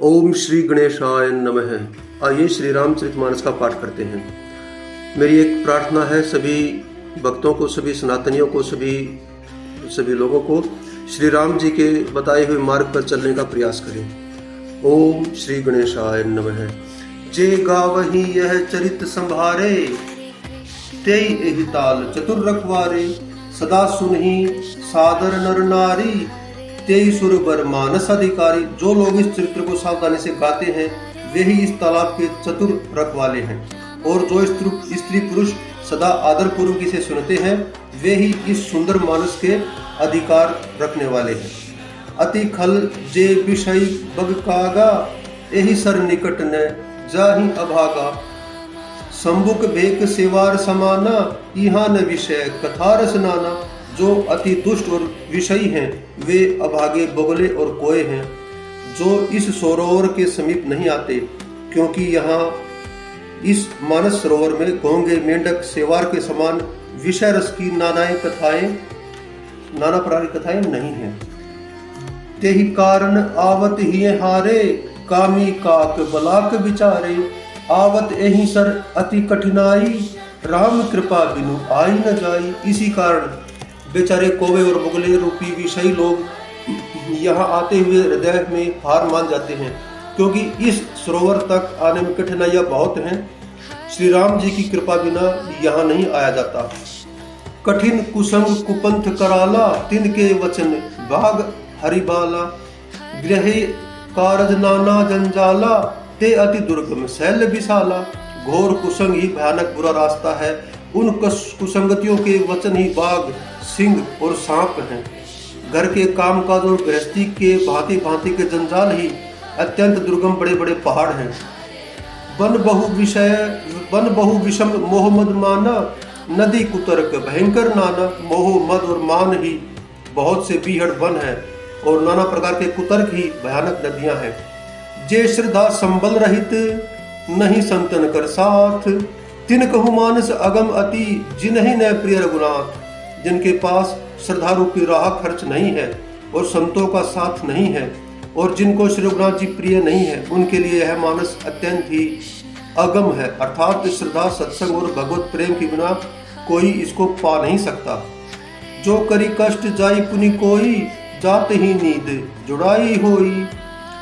ओम श्री गणेशाय नमः। आइए श्री रामचरितमानस का पाठ करते हैं। मेरी एक प्रार्थना है सभी भक्तों को, सभी सनातनियों को, सभी लोगों को श्री राम जी के बताए हुए मार्ग पर चलने का प्रयास करें। ओम श्री गणेशाय नमः। जे गावही यह चरित संभारे, तेई एहि ताल चतुर रखवारे। सदा सुनहि सादर नर नारी, तेई सुर बर मानस अधिकारी। जो लोग इस चरित्र को सावधानी से गाते हैं वे ही इस तालाब के चतुर रखवाले हैं, और जो स्त्री पुरुष सदा आदर पूर्वक इसे सुनते हैं वे ही इस सुंदर मानस के अधिकार रखने वाले हैं। अति खल जे विषय बग कागा, एहि सर निकट न जाहि अभागा। संबुक बेक सेवार समाना, यहाँ न विषय कथा रस नाना। जो अति दुष्ट और विषयी हैं वे अभागे बगुले और कोए हैं, जो इस सरोवर के समीप नहीं आते, क्योंकि यहाँ इस मानस सरोवर में घोंगे मेंढक सेवार के समान विषय रस की नाना प्रकार की कथाएं नहीं हैं। तेहि कारण आवत ही हारे, कामी काक बलाक विचारे। आवत एहि सर अति कठिनाई, राम कृपा बिनु आई न जाई। इसी कारण बेचारे कौवे और बगुले रूपी विषयी लोग यहाँ आते हुए हृदय में हार मान जाते हैं, क्योंकि इस सरोवर तक आने में कठिनाइयाँ बहुत हैं। श्री राम जी की कृपा बिना यहाँ नहीं आया जाता। कठिन कुसंग कुपंथ कराला, तिनके वचन भाग हरिबाला। गृह कारज नाना जंजाला, ते अति दुर्गम शैल विशाला। घोर कुसंग ही भयानक बुरा रास्ता है, उन कुसंगतियों के वचन ही बाघ, सिंह और सांप हैं। घर के काम काज और गृहस्थी के भांति भांति के जंजाल ही अत्यंत दुर्गम बड़े बड़े पहाड़ हैं। वन बहु विषम मोह मद माना, नदी कुतर्क भयंकर नाना। मोह मद और मान ही बहुत से बीहड़ वन है, और नाना प्रकार के कुतर्क ही भयानक नदियां हैं। जे श्रद्धा संबल रहित, नहीं संतन कर साथ। तिन कहु मानस अगम अति, जिन्हि न प्रिय रघुनाथ। जिनके पास श्रद्धा रूपी राह खर्च नहीं है और संतों का साथ नहीं है, और जिनको श्री रघुनाथ जी प्रिय नहीं है, उनके लिए यह मानस अत्यंत ही अगम है। अर्थात श्रद्धा, सत्संग और भगवत प्रेम के बिना कोई इसको पा नहीं सकता। जो करी कष्ट जाई पुनि कोई, जात ही नींद जुड़ाई होई।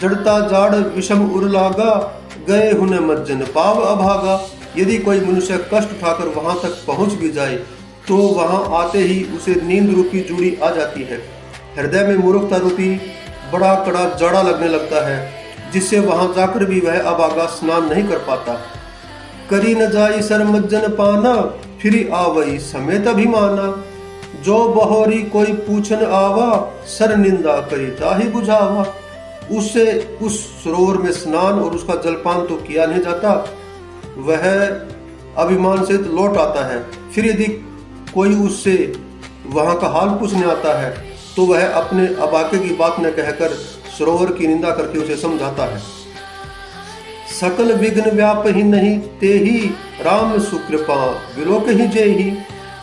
जड़ता जाड़ विषम उर लागा, गए हुन मज्जन पाव अभागा। यदि कोई मनुष्य कष्ट उठाकर वहां तक पहुंच भी जाए तो वहां आते ही उसे नींद रूपी जूड़ी आ जाती है। हृदय में मूर्खता रूपी बड़ा कड़ा जाड़ा लगने लगता है, जिससे वहां जाकर भी वह अभागा स्नान नहीं कर पाता। करी न जाई सर मज्जन पाना, फिर आवई समेत अभिमाना। जो बहोरी कोई पूछन आवा, सर निंदा करी ताहि बुझावा। उससे उस सरोवर में स्नान और उसका जलपान तो किया नहीं जाता, वह अभिमान से लौट आता है। फिर यदि कोई उससे वहां का हाल पूछने आता है तो वह अपने अबाके की बात न कहकर सरोवर की निंदा करके उसे समझाता है। सकल विघ्न व्याप ही नहीं तेहि, राम सुकृपा विलोक ही जेहि।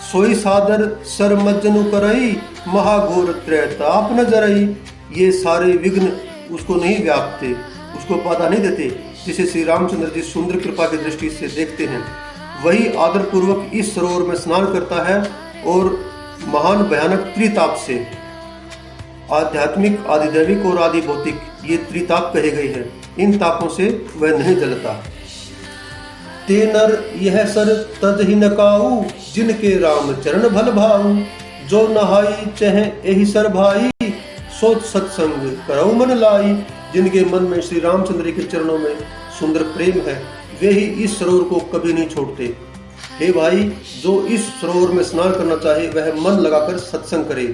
सोई सादर सर मज्जनु करई, महाघोर त्रैताप न जरई। ये सारे विघ्न उसको नहीं व्यापते, उसको बाधा नहीं देते। जिसे श्री रामचंद्र जी सुंदर कृपा की दृष्टि से देखते हैं, वही आदर पूर्वक इस सरोवर में स्नान करता है, और महान भयानक त्रिताप से, आध्यात्मिक, आदिदैविक और आदि भौतिक, ये त्रिताप कहे गए हैं, इन तापों से वह नहीं जलता। ते नर यह सर तज ही नकाऊ, जिनके राम चरण भल भाऊ। जो नहाई चह एहि सर भाई, सोच सत्संग करऊ मन लाई। जिनके मन में श्री रामचंद्र के चरणों में सुंदर प्रेम है, वे ही इस सरोवर को कभी नहीं छोड़ते। हे भाई, जो इस सरोवर में स्नान करना चाहे वह मन लगाकर सत्संग करे।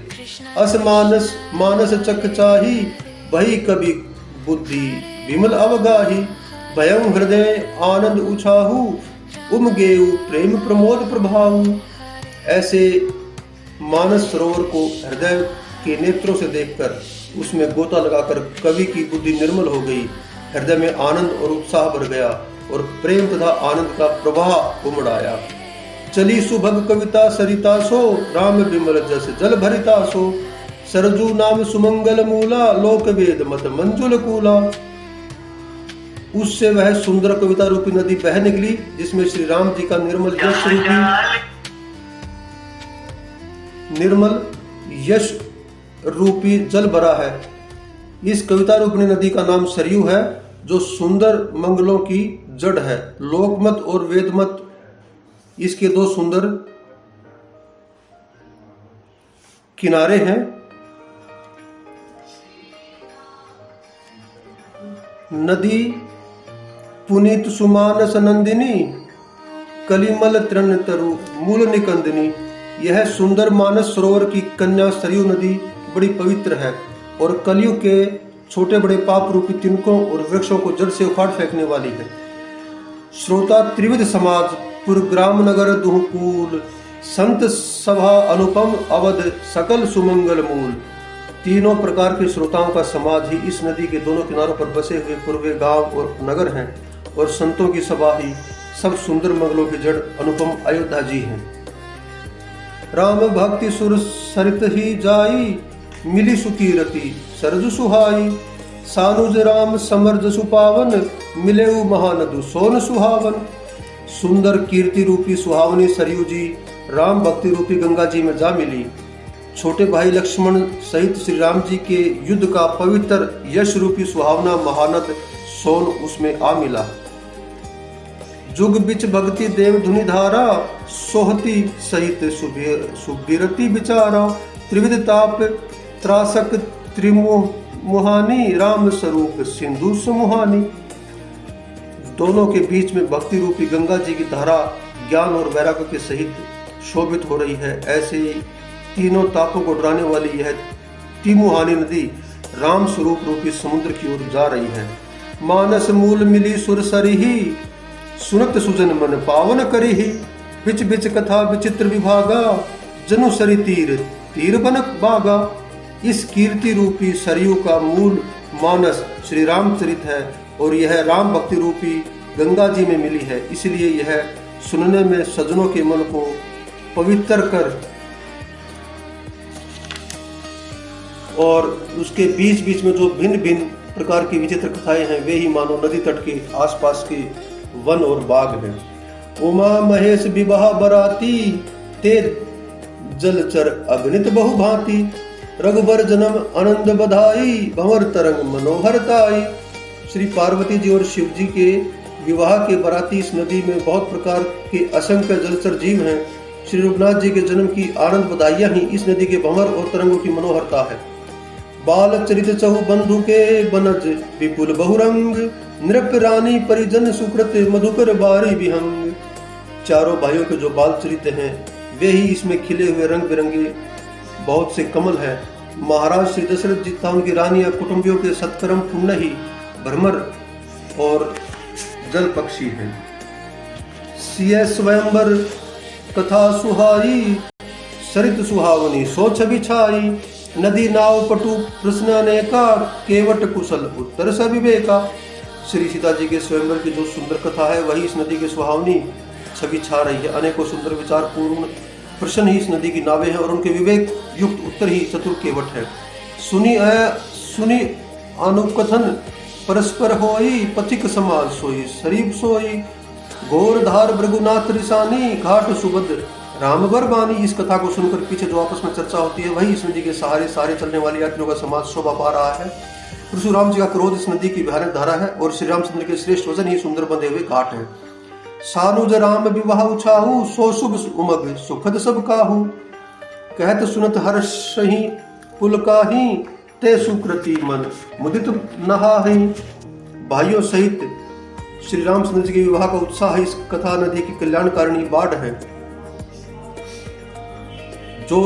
असमानस मानस चख चाही, भई कभी बुद्धि विमल अवगाही। भयं हृदय आनंद उछाहू, उमगेऊ प्रेम प्रमोद प्रभाऊ। ऐसे मानस सरोवर को हृदय के नेत्रों से देखकर उसमें गोता लगाकर कवि की बुद्धि निर्मल हो गई, हृदय में आनंद और उत्साह भर गया, और प्रेम तथा आनंद का प्रवाह उमड़ आया। चली सुभग कविता सरिता सो, राम विमल जस जल भरिता सो। सरजू नाम सुमंगल मूला, लोक वेद मत मंजुल कूला। उससे वह सुंदर कविता रूपी नदी बह निकली, जिसमें श्री राम जी का निर्मल यश रूपी जल भरा है। इस कविता रूपी नदी का नाम सरयू है, जो सुंदर मंगलों की जड़ है। लोकमत और वेदमत इसके दो सुंदर किनारे हैं। नदी पुनीत सुमानस नंदिनी, कलिमल तृण तरु मूल निकंदिनी। यह सुंदर मानस सरोवर की कन्या सरयू नदी बड़ी पवित्र है और कलयुग के छोटे बड़े पाप रूपी तिनकों और वृक्षों को जड़ से उखाड़ फेंकने वाली है। श्रोता त्रिविध समाज, पुर ग्राम नगर दुहकूल, संत सभा अनुपम अवध सकल सुमंगल मूल। तीनों प्रकार के श्रोताओं का समाज ही इस नदी के दोनों किनारों पर बसे हुए पूर्वे गांव और नगर हैं, और संतों की सभा ही सब सुंदर मंगलों की जड़ अनुपम अयोध्या जी हैं। राम भक्ति सुर सरित ही जाई, मिली सुकीरति सरज सुहाई। सानुज राम समर्ज सुपावन, मिलेऊ महानदु सोन सुहावन। सुंदर कीर्ति रूपी सुहावनी सरयू जी राम भक्ति रूपी गंगा जी में जा मिली। छोटे भाई लक्ष्मण सहित श्री राम जी के युद्ध का पवित्र यश रूपी सुहावना महानद सोन उसमें आ मिला। जुग बिच भक्ति देव धुनि धारा, सोहती सहित सुबिरति बिचारा। त्रिविध ताप त्रासक त्रिमुहानी, राम स्वरूप सिंधु समुहानी। दोनों के बीच में भक्ति रूपी गंगा जी की धारा ज्ञान और वैराग्य के सहित शोभित हो रही है। ऐसे ही तीनों तापों को डराने वाली यह तिमुहानी नदी राम स्वरूप रूपी समुद्र की ओर जा रही है। मानस मूल मिली सुर सरिही, सुनत सुजन मन पावन करिही। बिच बिच कथा विचित्र विभागा, जनु सरि तीर तीर बनक बागा। इस कीर्ति रूपी सरयू का मूल मानस श्री रामचरित है और यह राम भक्ति रूपी गंगा जी में मिली है। इसलिए यह सुनने में सज्जनों के मन को पवित्र कर और उसके बीच बीच में जो भिन्न भिन्न प्रकार की विचित्र कथाएं हैं, वे ही मानो नदी तट के आसपास के वन और बाग हैं। उमा महेश विवाह बराती, ते जलचर अगणित बहुभांति। रघुबर जन्म आनंद बधाई, भंवर तरंग मनोहरताई। श्री पार्वती जी और शिव जी के विवाह के बराती इस नदी में बहुत प्रकार के असंख्य जलचर जीव हैं। श्री रघुनाथ जी के जन्म की आनंद बधाइयां ही इस नदी के भंवर और तरंगों की मनोहरता है। बाल चरित चहु बंधु के बनज, विपुल बहुरंग। नृप रानी परिजन सुकृत, मधुकर बारी विहंग। चारों भाइयों के जो बाल चरित हैं, वे ही इसमें खिले हुए रंग बिरंगे बहुत से कमल है। महाराज श्री दशरथ जी तथा उनकी रानी या कुटुंबियों के सत्कर्म पुण्य ही भ्रमर और जल पक्षी है। सिय स्वयंवर कथा सुहाई, सरित सुहावनी सो छवि छाई। नदी नाव पटु प्रश्न अनेका, केवट कुशल उत्तर सविवेका। श्री सीता जी के स्वयंवर की जो सुंदर कथा है, वही इस नदी के सुहावनी छवि छा रही है। अनेकों सुंदर विचार पूर्ण प्रश्न ही इस नदी की नावें हैं और उनके विवेक युक्त उत्तर ही चतुर केवट है। सुनी अनुकथन परस्पर होई, पथिक समाज सोई शरीफ सोई। घोर धार भृगुनाथ रिसानी, घाट सुभद्र राम बरबानी। इस कथा को सुनकर पीछे जो आपस में चर्चा होती है, वही इस नदी के सहारे सारे चलने वाले यात्रियों का समाज शोभा पा रहा है। परशुराम जी का क्रोध इस नदी की भयानक धारा है और श्री रामचंद्र के श्रेष्ठ वचन ही सुंदर बंधे हुए घाट है। सानुज राम विवाह उछाहू, सो शुभ उमग सुखद सब काहू। कहत सुनत हर्षहि पुलकाहि, ते सुकृति मन मुदित नहाहि। भाइयों सहित श्री रामचंद्र जी के विवाह का उत्साह इस कथा नदी की कल्याणकारिणी बाढ़ है, जो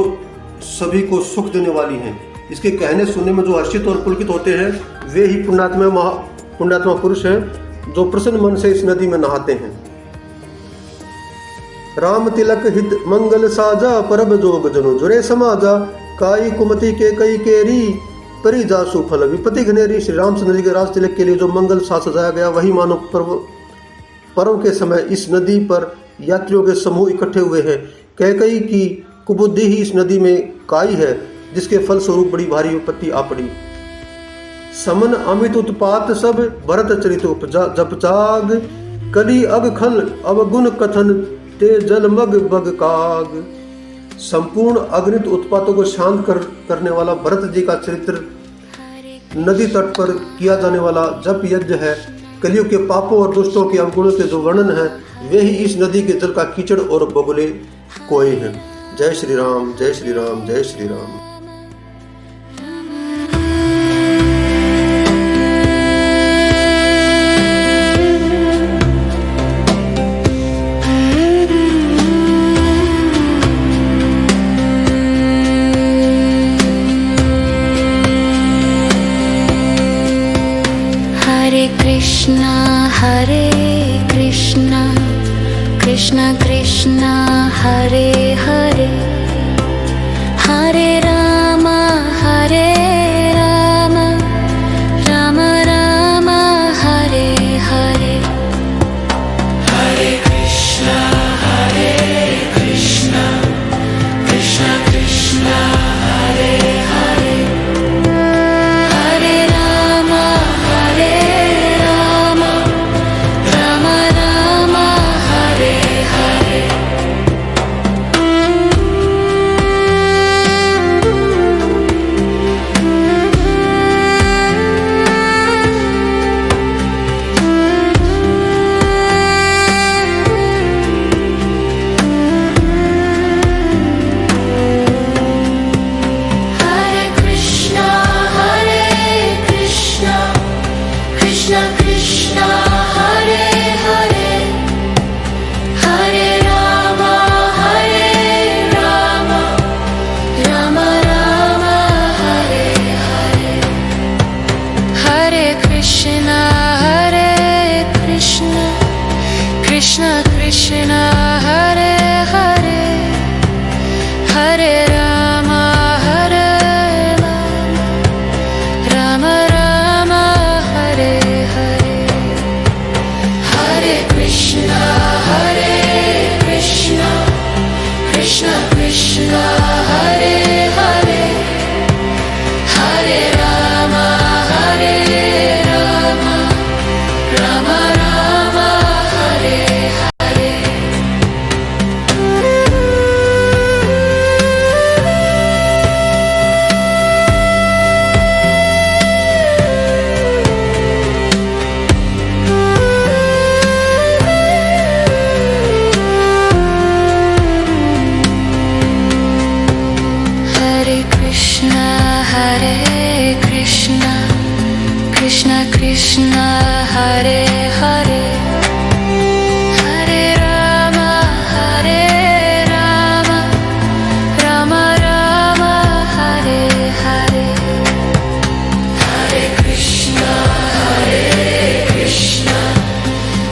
सभी को सुख देने वाली है। इसके कहने सुनने में जो हर्षित और पुलकित होते हैं, वे ही पुण्यात्मा पुरुष हैं जो प्रसन्न मन से इस नदी में नहाते हैं। राम तिलक हित मंगल साजा, परब जोग जनु जुरे समाजा। काई कुमति के कई केरी, परि जासु फल विपति घनेरी। श्री रामचंद्र जी के राज तिलक के लिए जो मंगल सा सजाया गया, वही मानो पर्व के समय इस नदी पर यात्रियों के समूह इकट्ठे हुए हैं। कैकई की कुबुद्धि ही इस नदी में काई है, जिसके फल स्वरूप बड़ी भारी विपत्ति आ पड़ी। समन अमित उत्पात सब, भरत चरित उपजा जप जाग। कली अग खल अवगुण कथन, ते जल मग बग काग। संपूर्ण अगणित उत्पातों को शांत करने वाला भरत जी का चरित्र नदी तट पर किया जाने वाला जप यज्ञ है। कलियुग के पापों और दुष्टों के अवगुणों के जो वर्णन है वे ही इस नदी के जल का कीचड़ और बगुले कोए हैं। जय श्री राम, जय श्री राम, जय श्री राम। हरे कृष्णा कृष्णा कृष्णा हरे हरे, हरे राम राम राम हरे हरे। हरे कृष्णा कृष्णा कृष्णा हरे हरे, हरे राम राम राम हरे हरे। हरे कृष्णा कृष्णा कृष्णा हरे हरे, हरे राम राम राम हरे हरे। हरे कृष्णा कृष्णा कृष्णा हरे हरे, हरे राम राम राम हरे हरे। हरे कृष्णा कृष्णा कृष्णा हरे हरे, हरे राम राम राम हरे हरे। हरे कृष्णा कृष्णा कृष्णा हरे हरे, हरे राम राम राम हरे हरे। हरे कृष्णा कृष्णा कृष्णा हरे हरे, हरे राम राम राम हरे हरे। हरे कृष्णा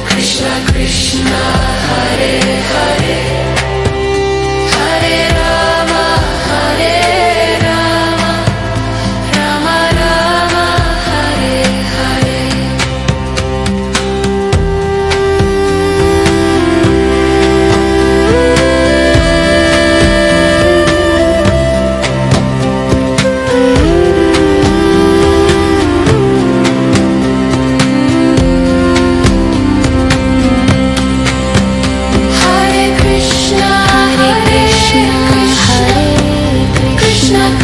कृष्णा कृष्णा हरे हरे हरे, हरे राम राम राम हरे हरे। हरे कृष्णा कृष्णा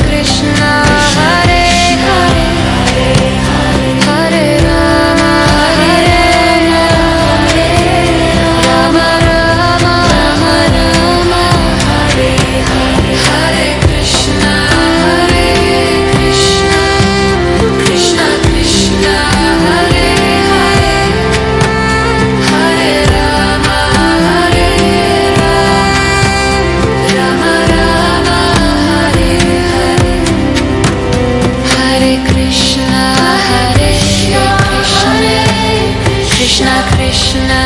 कृष्णा हरे हरे, हरे राम राम राम हरे हरे। हरे कृष्णा कृष्णा कृष्णा हरे हरे, हरे राम राम हरे हरे। हरे कृष्णा कृष्णा कृष्णा